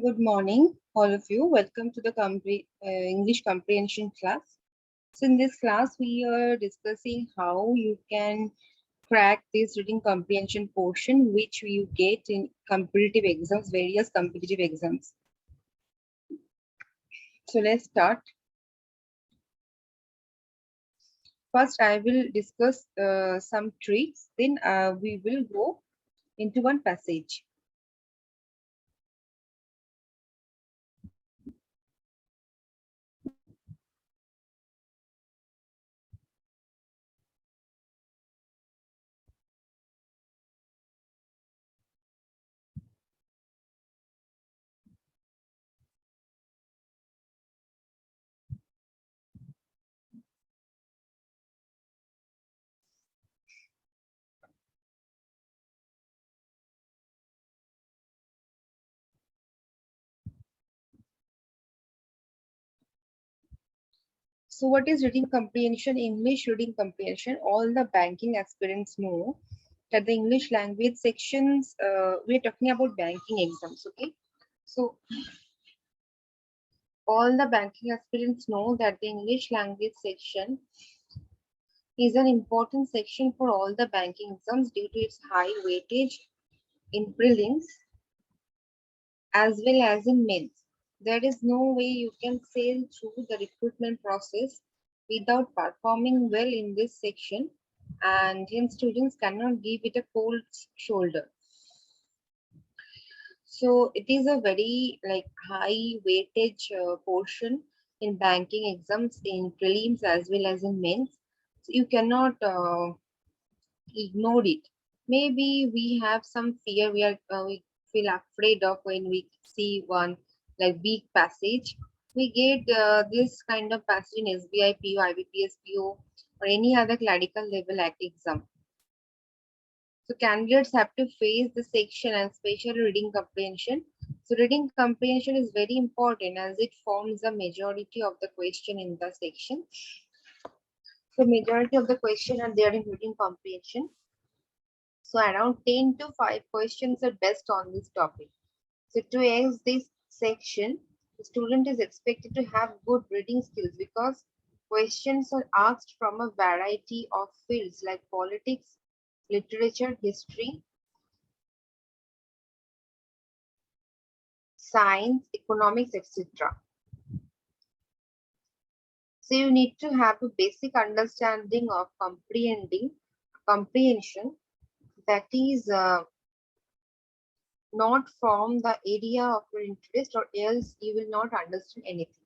Good morning, all of you. Welcome to the English comprehension class. So, in this class, we are discussing how you can crack this reading comprehension portion, which you get in competitive exams, various competitive exams. So, let's start. First, I will discuss some tricks. Then, we will go into one passage. So what is reading comprehension? English reading comprehension. All the banking aspirants know that the English language sections, we're talking about banking exams, okay? So all the banking aspirants know that the English language section is an important section for all the banking exams due to its high weightage in prelims as well as in mains. There is no way you can sail through the recruitment process without performing well in this section, and hence students cannot give it a cold shoulder. So it is a very high weightage portion in banking exams in prelims as well as in mains. So you cannot ignore it. Maybe we have some fear, we feel afraid of when we see one like weak passage. We get this kind of passage in SBI PO, IBPS PO, or any other clerical level act exam. So candidates have to face the section and special reading comprehension. So reading comprehension is very important as it forms the majority of the question in the section. So majority of the question are there in reading comprehension. So around 10 to 5 questions are best on this topic. So to ace this section, the student is expected to have good reading skills because questions are asked from a variety of fields like politics, literature, history, science, economics, etc. So you need to have a basic understanding of comprehension, that is not from the area of your interest, or else you will not understand anything.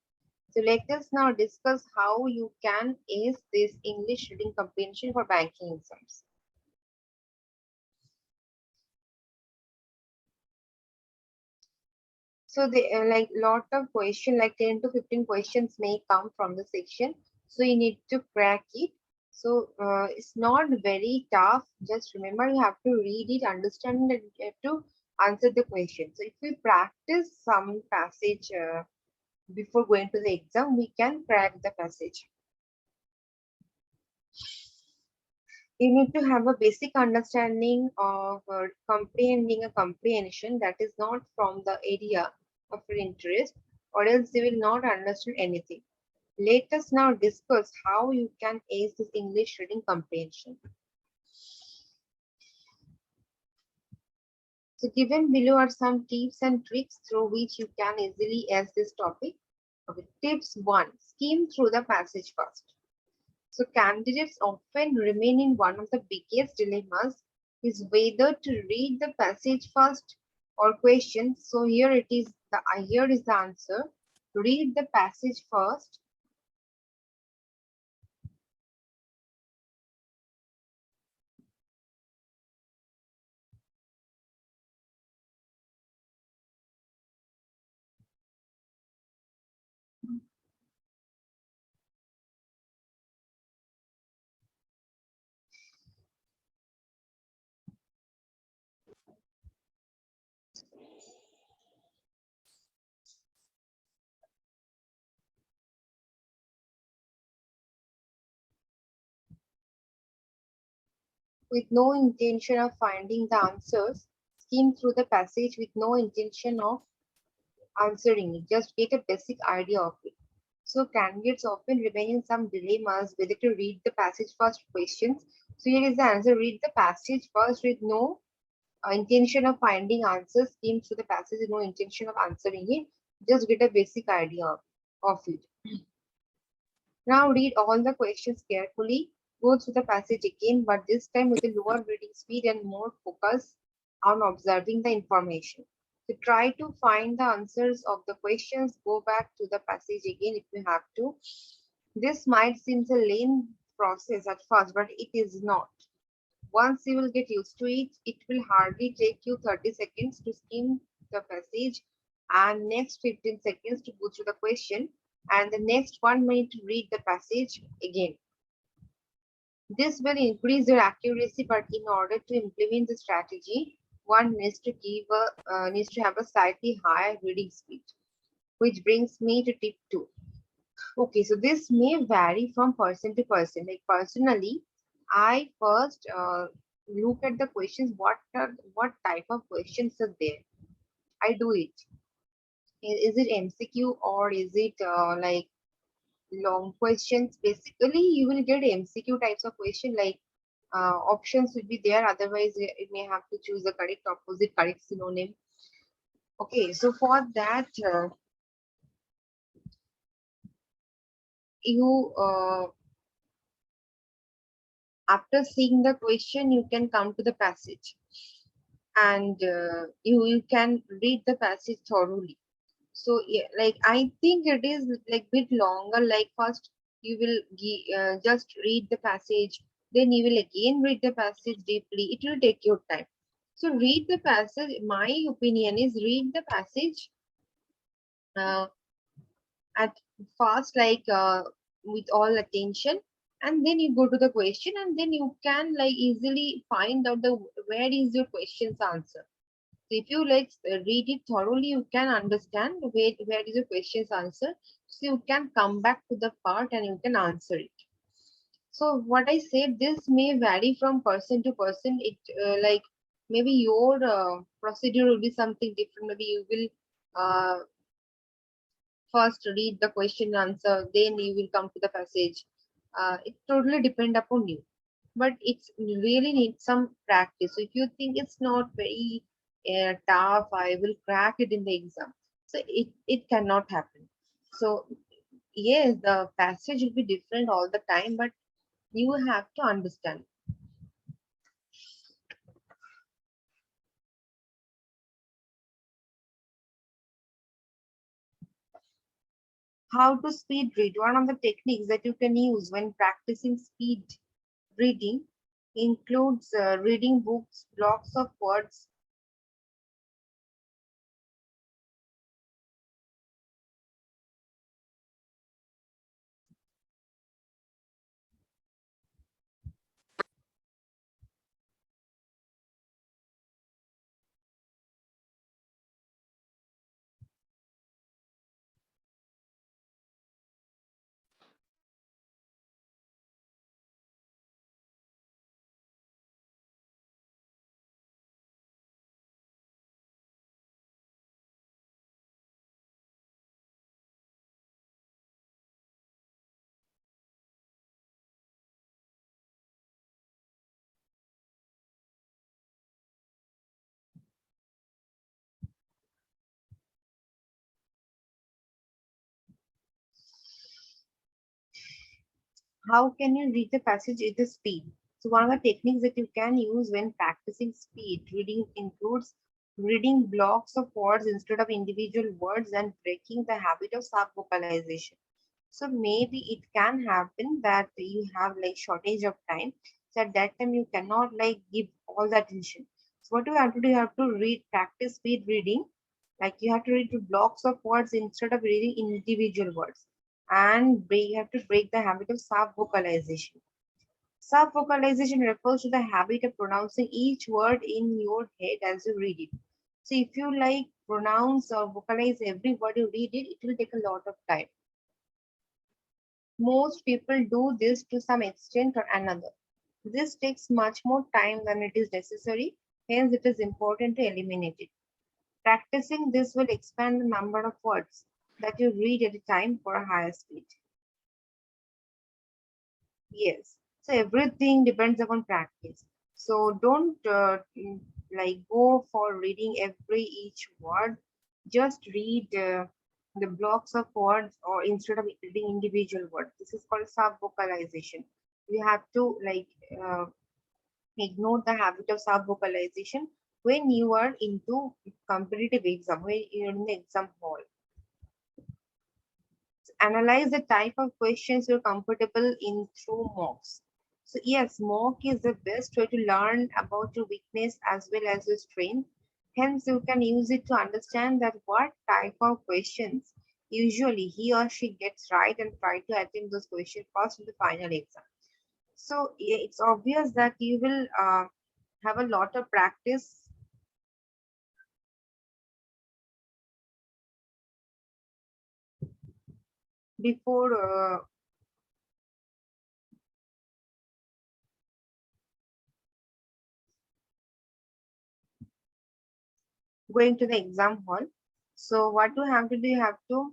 So let us now discuss how you can ace this English reading comprehension for banking exams. So the like lot of questions, like 10 to 15 questions may come from the section. So you need to crack it. So it's not very tough. Just remember, you have to read it, understand that you have to answer the question. So if we practice some passage before going to the exam, we can crack the passage. You need to have a basic understanding of comprehending a comprehension that is not from the area of your interest, or else you will not understand anything. Let us now discuss how you can ace this English reading comprehension. So given below are some tips and tricks through which you can easily ace this topic. Okay, tips 1. Skim through the passage first. So candidates often remain in one of the biggest dilemmas is whether to read the passage first or question. So here is the answer. Read the passage first. With no intention of finding the answers. Skim through the passage with no intention of answering it. Just get a basic idea of it. So candidates often remain in some dilemmas whether to read the passage first questions. So here is the answer. Read the passage first with no intention of finding answers. Skim through the passage with no intention of answering it. Just get a basic idea of it. Now read all the questions carefully. Go through the passage again, but this time with a lower reading speed and more focus on observing the information. To try to find the answers of the questions, go back to the passage again if you have to. This might seem a lame process at first, but it is not. Once you will get used to it, it will hardly take you 30 seconds to skim the passage and next 15 seconds to go through the question and the next 1 minute to read the passage again. This will increase your accuracy, but in order to implement the strategy, one needs to have a slightly higher reading speed, which brings me to tip 2. Okay, so this may vary from person to person. Like personally, I first look at the questions. What type of questions are there? I do it. Is it MCQ or is it like long questions? Basically, you will get MCQ types of question like options will be there. Otherwise, it may have to choose the correct opposite, correct synonym. Okay, so for that, you after seeing the question, you can come to the passage and you can read the passage thoroughly. So yeah, like I think it is like bit longer. Like first you will just read the passage, then you will again read the passage deeply. It will take your time. So read the passage. My opinion is read the passage uh, at first, like with all attention, and then you go to the question, and then you can like easily find out the where is your question's answer. So if you like read it thoroughly, you can understand where is your question's answer. So you can come back to the part and you can answer it. So what I said, this may vary from person to person. It like maybe your procedure will be something different. Maybe you will first read the question answer, then you will come to the passage. It totally depend upon you, but it's really needs some practice. So if you think it's not very tough, I will crack it in the exam. So it cannot happen. So yes, the passage will be different all the time, but you have to understand how to speed read. One of the techniques that you can use when practicing speed reading includes reading books, blocks of words. How can you read the passage at the speed? So one of the techniques that you can use when practicing speed reading includes reading blocks of words instead of individual words and breaking the habit of sub-vocalization. So maybe it can happen that you have like shortage of time. So at that time you cannot like give all the attention. So what you have to do, you have to read, practice speed reading. Like you have to read to blocks of words instead of reading individual words. And you have to break the habit of sub-vocalization. Sub-vocalization refers to the habit of pronouncing each word in your head as you read it. So if you like pronounce or vocalize every word you read it will take a lot of time. Most people do this to some extent or another. This takes much more time than it is necessary, hence it is important to eliminate it. Practicing this will expand the number of words that you read at a time for a higher speed. Yes. So everything depends upon practice. So don't like go for reading every each word. Just read the blocks of words or instead of reading individual words. This is called sub vocalization. You have to uh, ignore the habit of sub vocalization when you are into competitive exam, when you're in the exam hall. Analyze the type of questions you're comfortable in through mocks. So yes, mock is the best way to learn about your weakness as well as your strength. Hence, you can use it to understand that what type of questions usually he or she gets right and try to attempt those questions first in the final exam. So it's obvious that you will have a lot of practice before going to the exam hall. So what you have to do, you have to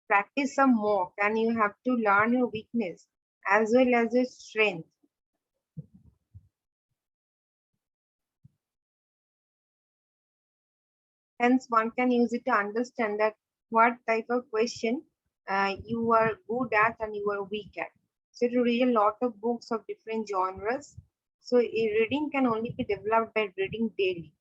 practice some mock and you have to learn your weakness as well as your strength. Hence, one can use it to understand that what type of question you are good at and you are weak at. So, to read a lot of books of different genres. So, a reading can only be developed by reading daily.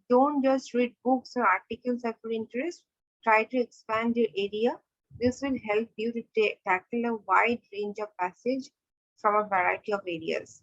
Don't just read books or articles of your interest. Try to expand your area. This will help you to tackle a wide range of passage from a variety of areas.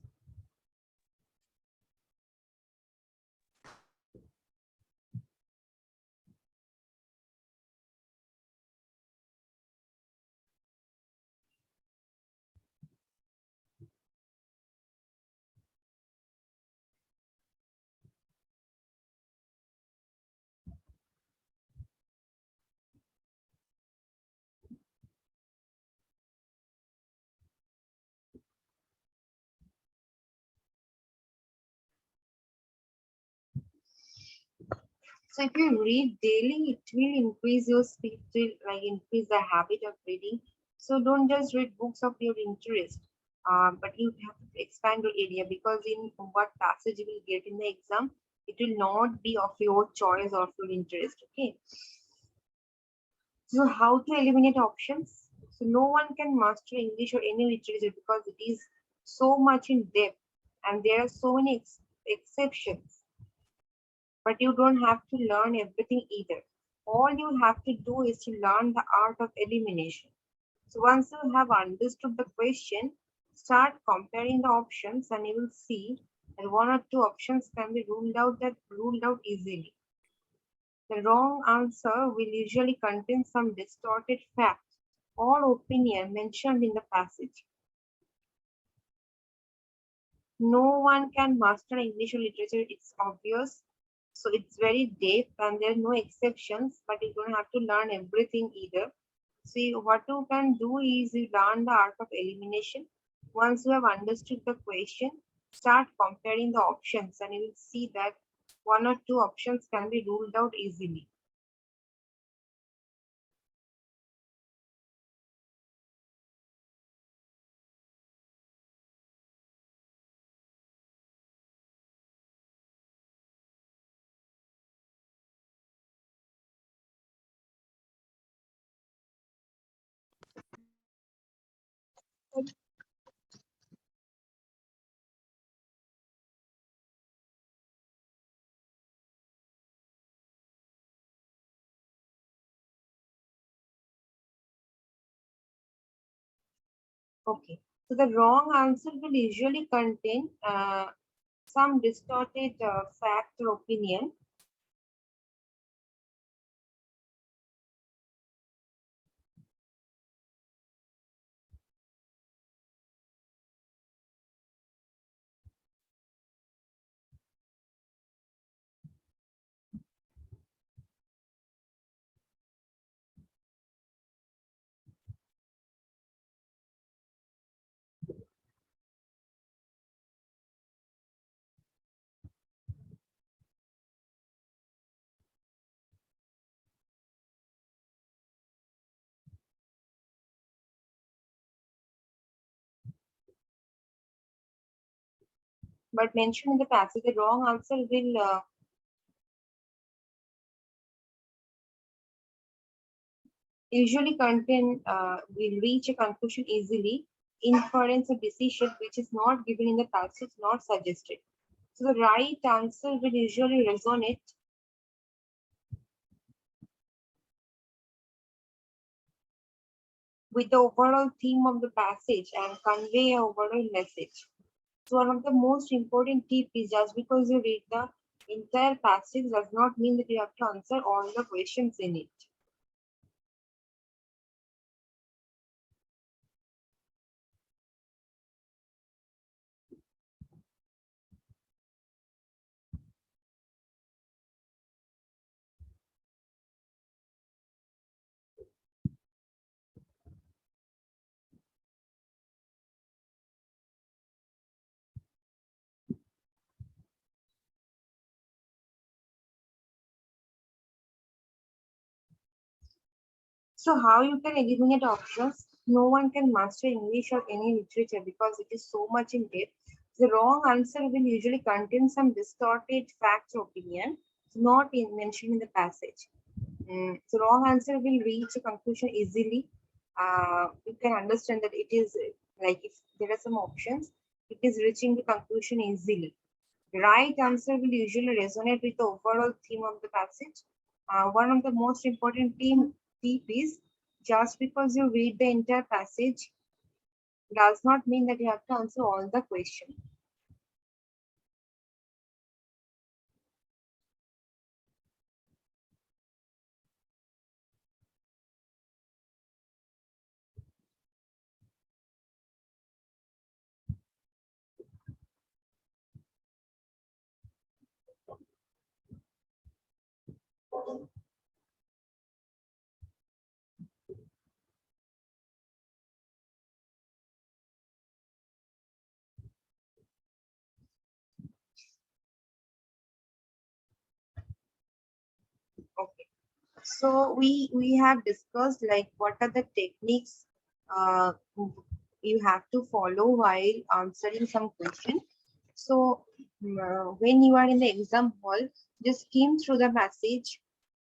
So if you read daily, it will increase your speed, will like increase the habit of reading. So don't just read books of your interest, but you have to expand your area because in what passage you will get in the exam, it will not be of your choice or of your interest. Okay. So how to eliminate options? So no one can master English or any literature because it is so much in depth and there are so many exceptions, but you don't have to learn everything either. All you have to do is to learn the art of elimination. So once you have understood the question, start comparing the options and you will see that one or two options can be ruled out easily. The wrong answer will usually contain some distorted fact or opinion mentioned in the passage. No one can master English or literature, it's obvious. So it's very deep and there are no exceptions, but you don't have to learn everything either. See, what you can do is you learn the art of elimination. Once you have understood the question, start comparing the options and you will see that one or two options can be ruled out easily. Okay, so the wrong answer will usually contain some distorted fact or opinion. but mentioned in the passage, the wrong answer will reach a conclusion easily. Inference or decision which is not given in the passage, not suggested. So the right answer will usually resonate with the overall theme of the passage and convey a overall message. So one of the most important tip is just because you read the entire passage does not mean that you have to answer all the questions in it. So how you can eliminate options? No one can master English or any literature because it is so much in depth. The wrong answer will usually contain some distorted facts or opinion, not mentioned in the passage. So wrong answer will reach a conclusion easily. You can understand that it is like if there are some options, it is reaching the conclusion easily. Right answer will usually resonate with the overall theme of the passage. One of the most important tip is just because you read the entire passage does not mean that you have to answer all the questions. Okay. So we have discussed like what are the techniques uh, you have to follow while answering some question. So when you are in the exam hall, just skim through the passage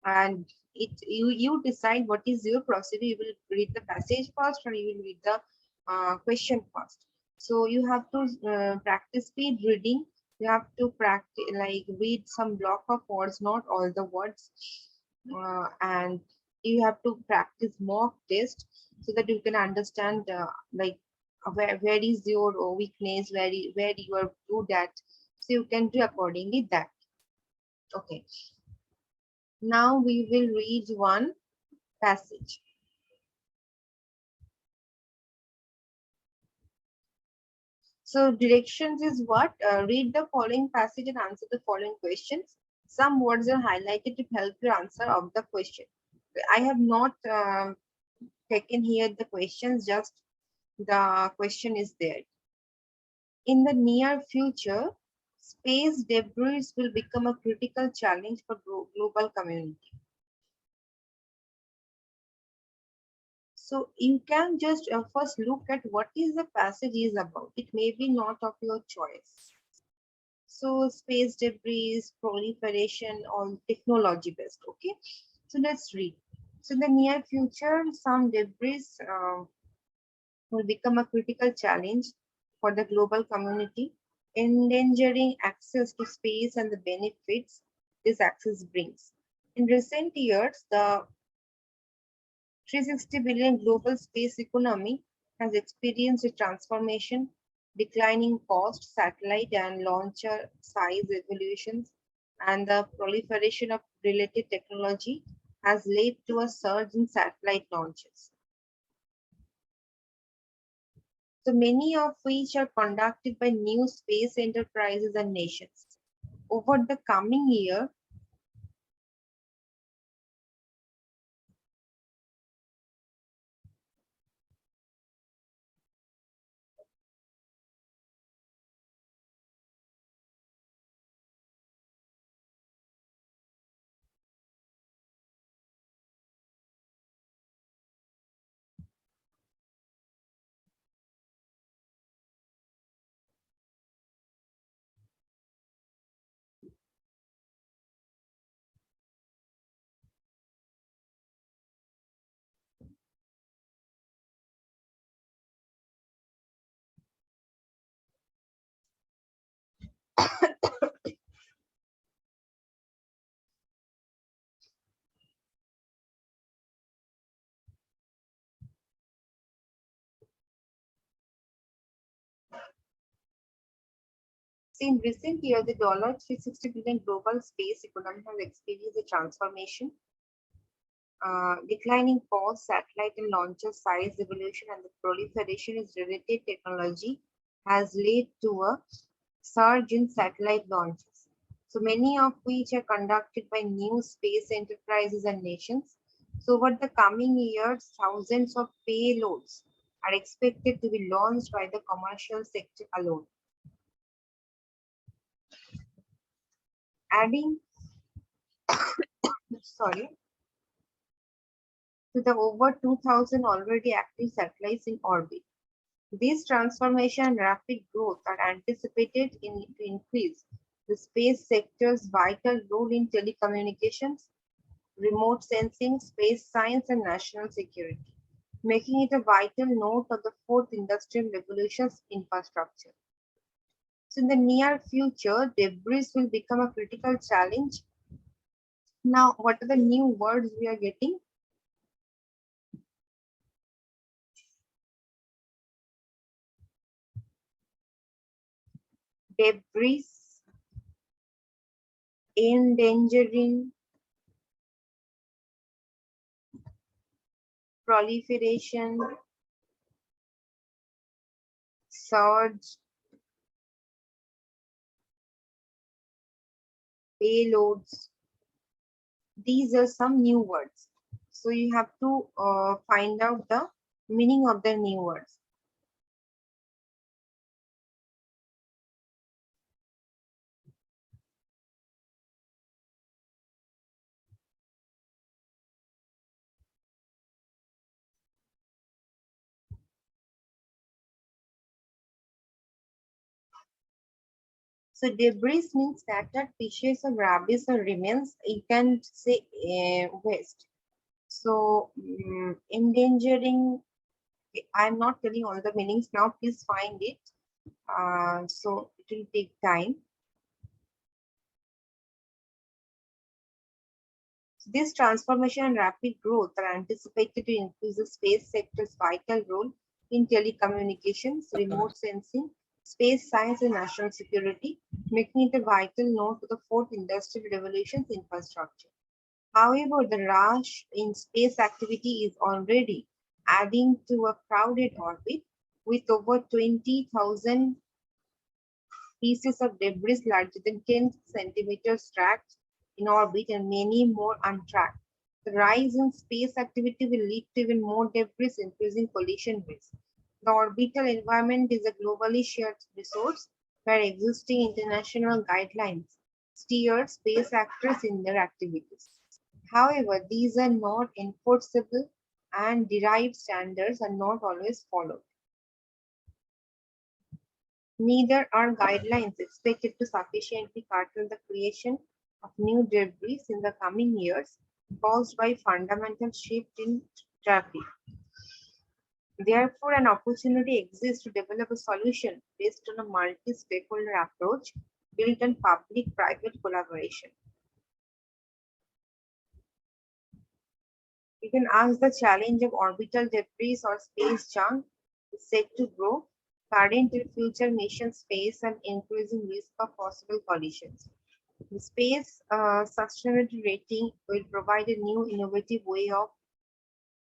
and you decide what is your procedure. You will read the passage first or you will read the question first. So you have to practice speed reading. You have to practice like read some block of words, not all the words, and you have to practice mock test so that you can understand like where is your weakness, where you are good at, so you can do accordingly that. Okay, now we will read one passage. So directions is what? Read the following passage and answer the following questions. Some words are highlighted to help your answer of the question. I have not taken here the questions, just the question is there. In the near future, space debris will become a critical challenge for global community. So you can just first look at what is the passage is about. It may be not of your choice. So space debris, proliferation, all technology based. Okay. So let's read. So in the near future, some debris will become a critical challenge for the global community, endangering access to space and the benefits this access brings. In recent years, the 360 billion global space economy has experienced a transformation, declining cost, satellite and launcher size evolutions, and the proliferation of related technology has led to a surge in satellite launches. So many of which are conducted by new space enterprises and nations. Over the coming year, See, in recent years, the $360 billion global space economy has experienced a transformation. Declining cost, satellite and launcher size evolution, and the proliferation of related technology has led to a surge in satellite launches. So many of which are conducted by new space enterprises and nations. So over the coming years, thousands of payloads are expected to be launched by the commercial sector alone. Adding, sorry, to the over 2,000 already active satellites in orbit. This transformation and rapid growth are anticipated to increase the space sector's vital role in telecommunications, remote sensing, space science, and national security, making it a vital node of the fourth industrial revolution's infrastructure. So, in the near future, debris will become a critical challenge. Now, what are the new words we are getting? Debris, endangering, proliferation, surge, payloads. These are some new words. So you have to find out the meaning of the new words. So debris means scattered pieces of rubbish or remains. You can say waste. So endangering. I'm not telling all the meanings now. Please find it. So it will take time. This transformation and rapid growth are anticipated to increase the space sector's vital role in telecommunications, remote sensing, space science, and national security, making it a vital node to the fourth industrial revolution's infrastructure. However, the rush in space activity is already adding to a crowded orbit with over 20,000 pieces of debris larger than 10 centimeters tracked in orbit and many more untracked. The rise in space activity will lead to even more debris, increasing collision risk. The orbital environment is a globally shared resource where existing international guidelines steer space actors in their activities. However, these are not enforceable and derived standards are not always followed. Neither are guidelines expected to sufficiently curtail the creation of new debris in the coming years caused by fundamental shift in traffic. Therefore, an opportunity exists to develop a solution based on a multi-stakeholder approach built on public-private collaboration. You can ask the challenge of orbital debris or space junk is set to grow. Current and future missions face an increasing risk of possible collisions. The space sustainability rating will provide a new innovative way of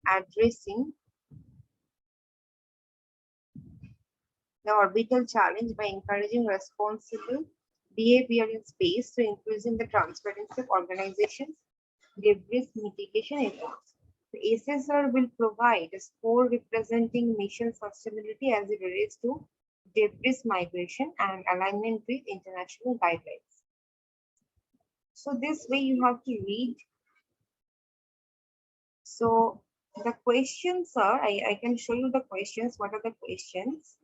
addressing the orbital challenge by encouraging responsible behavior in space to increasing the transparency of organizations' debris mitigation efforts. The SSR will provide a score representing mission sustainability as it relates to debris migration and alignment with international guidelines. So this way you have to read. So the questions are, I can show you the questions. What are the questions?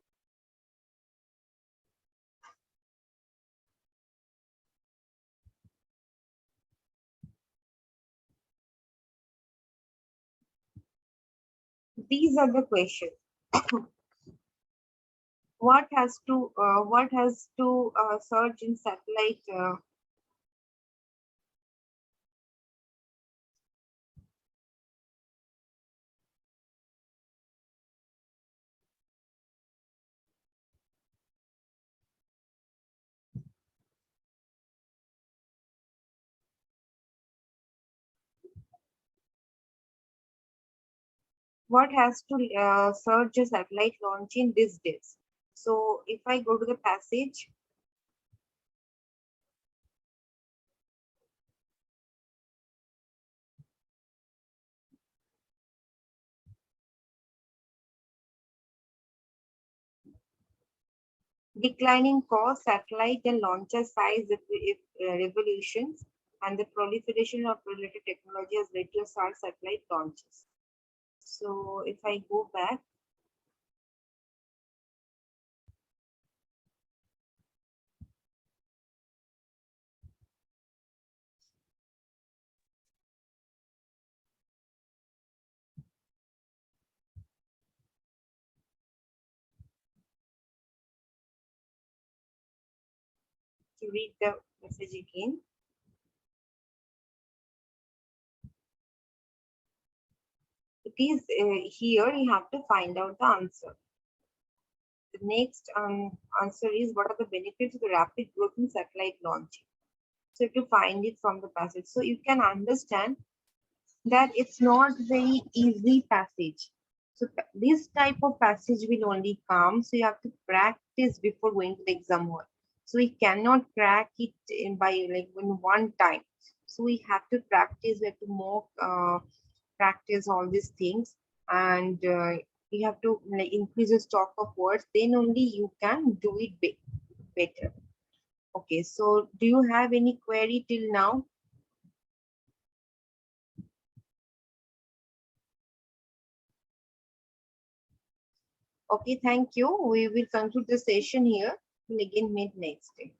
These are the questions. What has to surge in satellite What has to search a satellite launch in these days? So if I go to the passage, declining cost, satellite and launcher size revolutions, and the proliferation of related technology has led to start satellite launches. So if I go back to read the message again, it is here you have to find out the answer. The next answer is what are the benefits of the rapid growth in satellite launching? So to find it from the passage. So you can understand that it's not very easy passage. So this type of passage will only come. So you have to practice before going to the exam hall. So we cannot crack it in by like in one time. So we have to practice. We have to more practice all these things, and you have to like increase the stock of words. Then only you can do it better. Okay. So do you have any query till now? Okay, thank you. We will conclude the session here. We'll again meet next day.